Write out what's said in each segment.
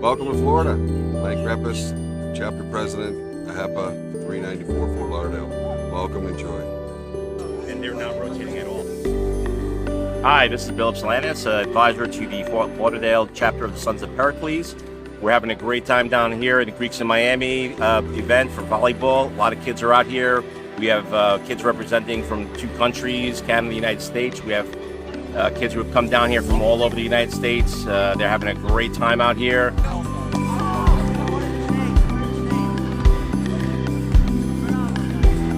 Welcome to Florida. Mike Reppus, Chapter President, AHEPA 394 Fort Lauderdale. Welcome, enjoy. And they're not rotating at all. Hi, this is Bill Chalanis, advisor to the Fort Lauderdale chapter of the Sons of Pericles. We're having a great time down here in the Greeks in Miami event for volleyball. A lot of kids are out here. We have kids representing from 2 countries, Canada and the United States. We have kids who have come down here from all over the United States. They're having a great time out here.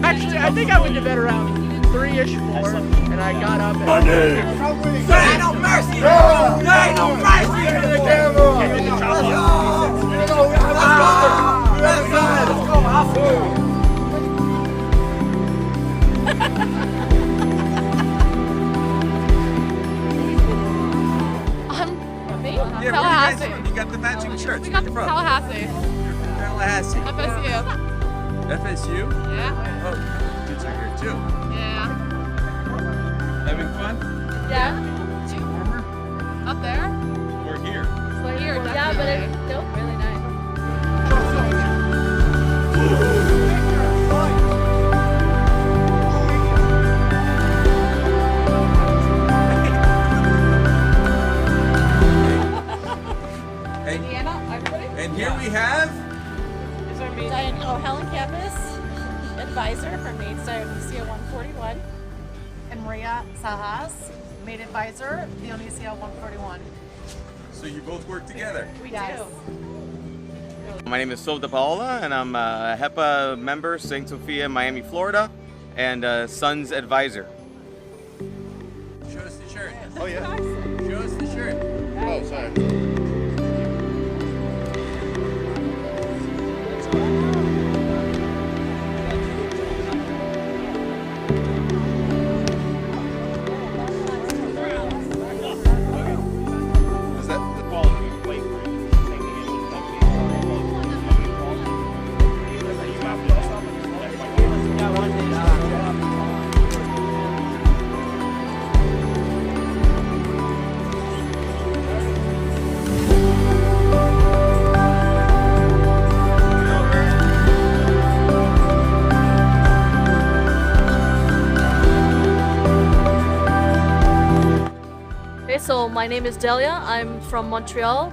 Actually, I think I went to bed around 3-ish, 4, and I got up and... There ain't no mercy! There ain't no mercy! Yeah, Tallahassee. You got the matching shirts. We got the Tallahassee. Tallahassee. FSU. FSU? Yeah. Oh, kids are here too. Yeah. Having fun? Yeah. Is it warmer? Up there? Or here? We're here, definitely. Yeah, but it's still really nice. And here we have Diane O'Helen Campus, advisor for Maids of Athena 141. And Maria Sajas, maid advisor, Dionysia 141. So you both work together. We Yes. do. My name is Silva Paola, and I'm a AHEPA member, St. Sophia, Miami, Florida, and Sons advisor. Show us the shirt. Oh yeah. Show us the shirt. Oh, sorry. So my name is Delia. I'm from Montreal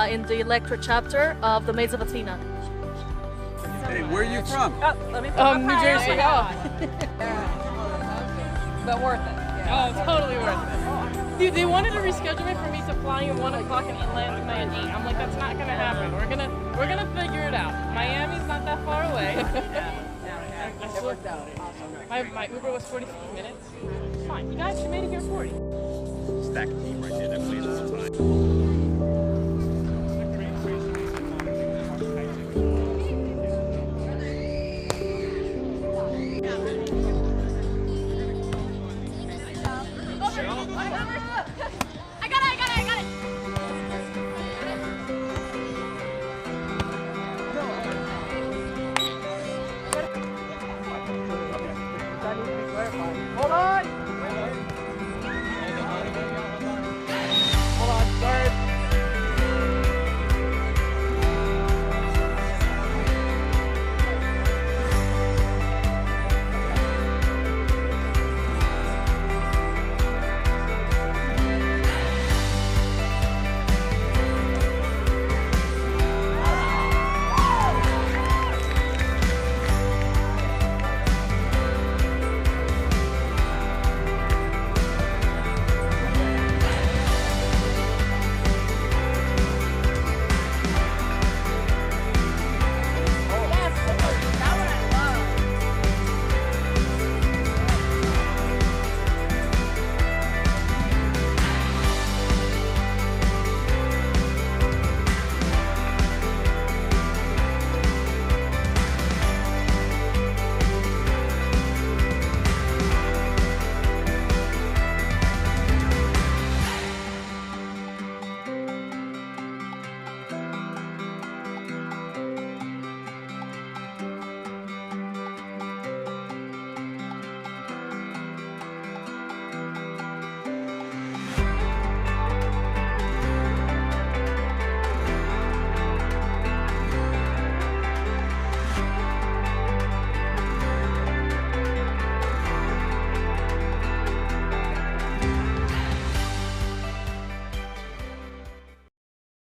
in the Electra chapter of the Maids of Athena. Hey, where are you from? New Jersey. But worth it. Oh, totally worth it. Dude, they wanted to reschedule me for me to fly in 1 o'clock and land to Miami. I'm like, that's not gonna happen. We're gonna figure it out. Miami's not that far away. It worked out. My Uber was 45 minutes. It's fine. You guys, you made it here 40. Stack team right there that plays all the time.